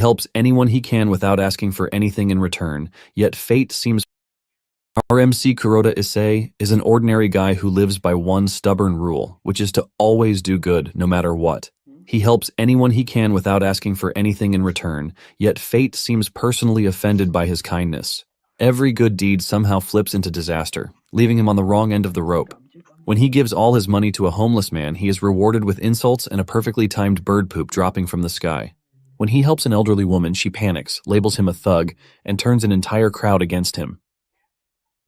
helps anyone he can without asking for anything in return, yet fate seems. Our MC Kuroda Issei is an ordinary guy who lives by one stubborn rule, which is to always do good no matter what. He helps anyone he can without asking for anything in return, yet fate seems personally offended by his kindness. Every good deed somehow flips into disaster, leaving him on the wrong end of the rope. When he gives all his money to a homeless man, he is rewarded with insults and a perfectly timed bird poop dropping from the sky. When he helps an elderly woman, she panics, labels him a thug, and turns an entire crowd against him.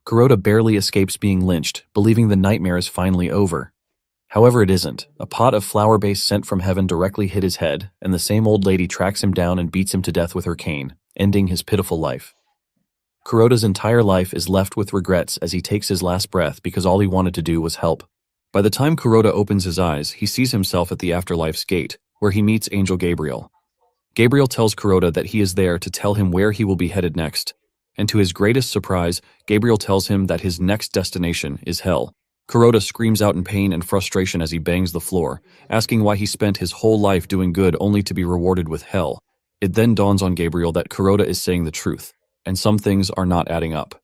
Kuroda barely escapes being lynched, believing the nightmare is finally over. However, it isn't. A pot of flower base sent from heaven directly hit his head, and the same old lady tracks him down and beats him to death with her cane, ending his pitiful life. Kuroda's entire life is left with regrets as he takes his last breath because all he wanted to do was help. By the time Kuroda opens his eyes, he sees himself at the afterlife's gate, where he meets Angel Gabriel. Gabriel tells Kuroda that he is there to tell him where he will be headed next, and to his greatest surprise, Gabriel tells him that his next destination is hell. Kuroda screams out in pain and frustration as he bangs the floor, asking why he spent his whole life doing good only to be rewarded with hell. It then dawns on Gabriel that Kuroda is saying the truth, and some things are not adding up.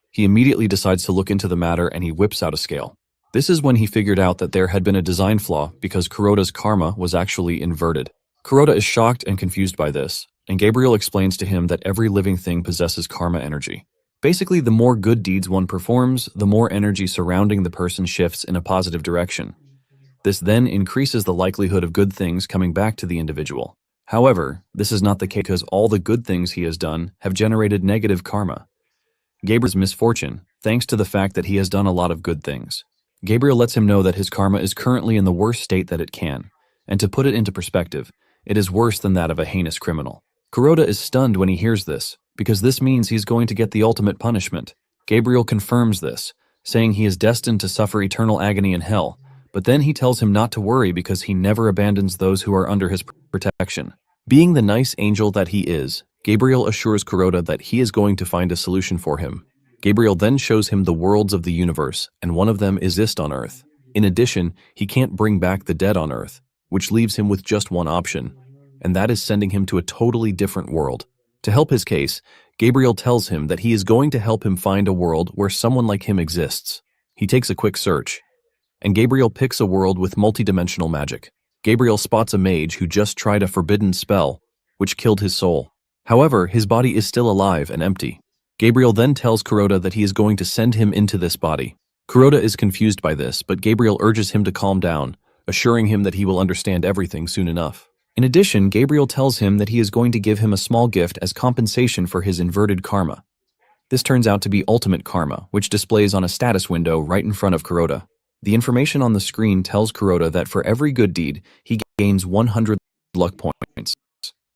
He immediately decides to look into the matter and he whips out a scale. This is when he figured out that there had been a design flaw because Kuroda's karma was actually inverted. Kuroda is shocked and confused by this, and Gabriel explains to him that every living thing possesses karma energy. Basically, the more good deeds one performs, the more energy surrounding the person shifts in a positive direction. This then increases the likelihood of good things coming back to the individual. However, this is not the case because all the good things he has done have generated negative karma. Gabriel's misfortune, thanks to the fact that he has done a lot of good things. Gabriel lets him know that his karma is currently in the worst state that it can, and to put it into perspective, it is worse than that of a heinous criminal. Kuroda is stunned when he hears this, because this means he's going to get the ultimate punishment. Gabriel confirms this, saying he is destined to suffer eternal agony in hell, but then he tells him not to worry because he never abandons those who are under his protection. Being the nice angel that he is, Gabriel assures Kuroda that he is going to find a solution for him. Gabriel then shows him the worlds of the universe, and one of them exists on Earth. In addition, he can't bring back the dead on Earth, which leaves him with just one option, and that is sending him to a totally different world. To help his case, Gabriel tells him that he is going to help him find a world where someone like him exists. He takes a quick search, and Gabriel picks a world with multidimensional magic. Gabriel spots a mage who just tried a forbidden spell, which killed his soul. However, his body is still alive and empty. Gabriel then tells Kuroda that he is going to send him into this body. Kuroda is confused by this, but Gabriel urges him to calm down, assuring him that he will understand everything soon enough. In addition, Gabriel tells him that he is going to give him a small gift as compensation for his inverted karma. This turns out to be ultimate karma, which displays on a status window right in front of Kuroda. The information on the screen tells Kuroda that for every good deed, he gains 100 luck points,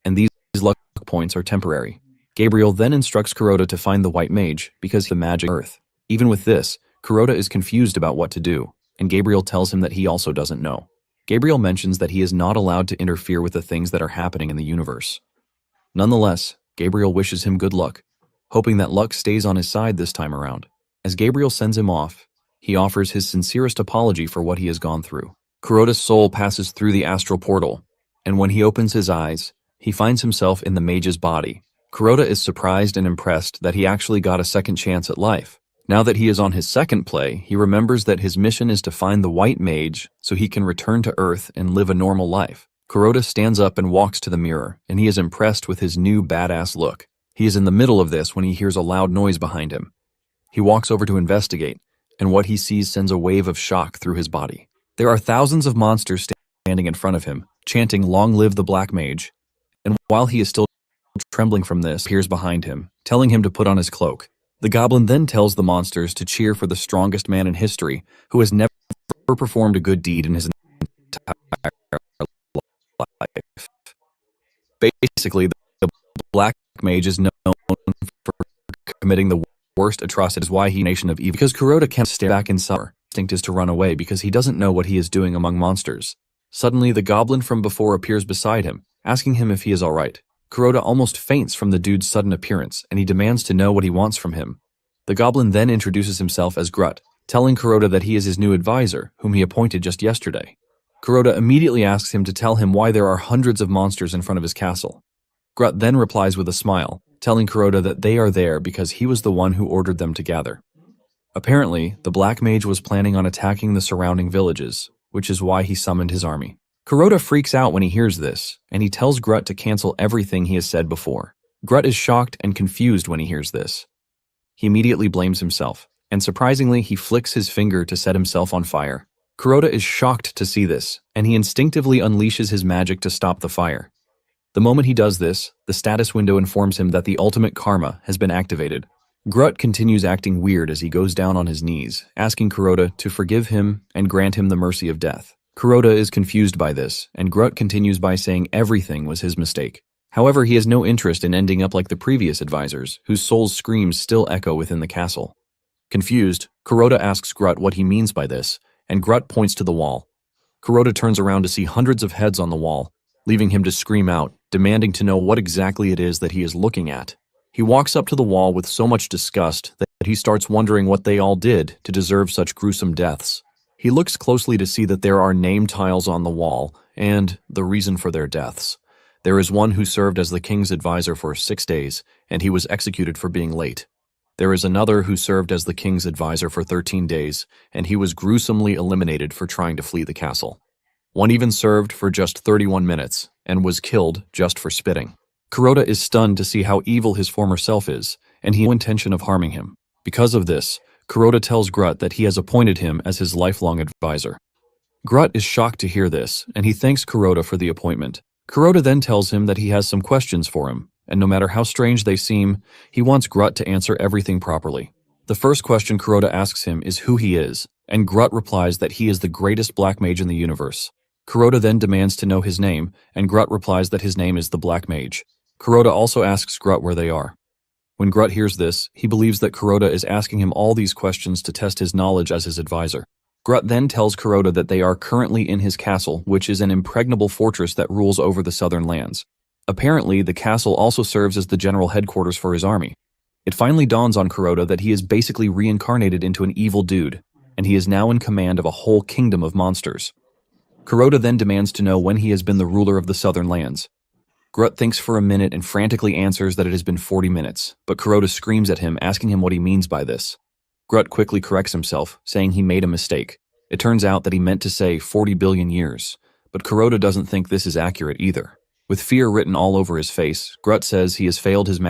and these luck points are temporary. Gabriel then instructs Kuroda to find the white mage because the magic earth. Even with this, Kuroda is confused about what to do, and Gabriel tells him that he also doesn't know. Gabriel mentions that he is not allowed to interfere with the things that are happening in the universe. Nonetheless, Gabriel wishes him good luck, hoping that luck stays on his side this time around. As Gabriel sends him off, he offers his sincerest apology for what he has gone through. Kuroda's soul passes through the astral portal, and when he opens his eyes, he finds himself in the mage's body. Kuroda is surprised and impressed that he actually got a second chance at life. Now that he is on his second play, he remembers that his mission is to find the white mage so he can return to Earth and live a normal life. Kuroda stands up and walks to the mirror, and he is impressed with his new badass look. He is in the middle of this when he hears a loud noise behind him. He walks over to investigate, and what he sees sends a wave of shock through his body. There are thousands of monsters standing in front of him, chanting "Long live the Black Mage," and while he is still trembling from this, appears behind him, telling him to put on his cloak. The goblin then tells the monsters to cheer for the strongest man in history, who has never performed a good deed in his entire life. Basically, the Black Mage is known for committing the worst atrocities, why he nation of evil. Because Kuroda can't stare back inside, his instinct is to run away because he doesn't know what he is doing among monsters. Suddenly, the goblin from before appears beside him, asking him if he is alright. Kuroda almost faints from the dude's sudden appearance, and he demands to know what he wants from him. The goblin then introduces himself as Grut, telling Kuroda that he is his new advisor, whom he appointed just yesterday. Kuroda immediately asks him to tell him why there are hundreds of monsters in front of his castle. Grut then replies with a smile, telling Kuroda that they are there because he was the one who ordered them to gather. Apparently, the Black Mage was planning on attacking the surrounding villages, which is why he summoned his army. Kuroda freaks out when he hears this, and he tells Grut to cancel everything he has said before. Grut is shocked and confused when he hears this. He immediately blames himself, and surprisingly, he flicks his finger to set himself on fire. Kuroda is shocked to see this, and he instinctively unleashes his magic to stop the fire. The moment he does this, the status window informs him that the ultimate karma has been activated. Grut continues acting weird as he goes down on his knees, asking Kuroda to forgive him and grant him the mercy of death. Kuroda is confused by this, and Grut continues by saying everything was his mistake. However, he has no interest in ending up like the previous advisors, whose souls' screams still echo within the castle. Confused, Kuroda asks Grut what he means by this, and Grut points to the wall. Kuroda turns around to see hundreds of heads on the wall, leaving him to scream out, demanding to know what exactly it is that he is looking at. He walks up to the wall with so much disgust that he starts wondering what they all did to deserve such gruesome deaths. He looks closely to see that there are name tiles on the wall and the reason for their deaths. There is one who served as the king's advisor for 6 days, and he was executed for being late. There is another who served as the king's advisor for 13 days, and he was gruesomely eliminated for trying to flee the castle. One even served for just 31 minutes and was killed just for spitting. Kuroda is stunned to see how evil his former self is, and he has no intention of harming him. Because of this, Kuroda tells Grut that he has appointed him as his lifelong advisor. Grut is shocked to hear this, and he thanks Kuroda for the appointment. Kuroda then tells him that he has some questions for him, and no matter how strange they seem, he wants Grut to answer everything properly. The first question Kuroda asks him is who he is, and Grut replies that he is the greatest Black Mage in the universe. Kuroda then demands to know his name, and Grut replies that his name is the Black Mage. Kuroda also asks Grut where they are. When Grut hears this, he believes that Kuroda is asking him all these questions to test his knowledge as his advisor. Grut then tells Kuroda that they are currently in his castle, which is an impregnable fortress that rules over the southern lands. Apparently, the castle also serves as the general headquarters for his army. It finally dawns on Kuroda that he is basically reincarnated into an evil dude, and he is now in command of a whole kingdom of monsters. Kuroda then demands to know when he has been the ruler of the southern lands. Grut thinks for a minute and frantically answers that it has been 40 minutes, but Kuroda screams at him, asking him what he means by this. Grut quickly corrects himself, saying he made a mistake. It turns out that he meant to say 40 billion years, but Kuroda doesn't think this is accurate either. With fear written all over his face, Grut says he has failed his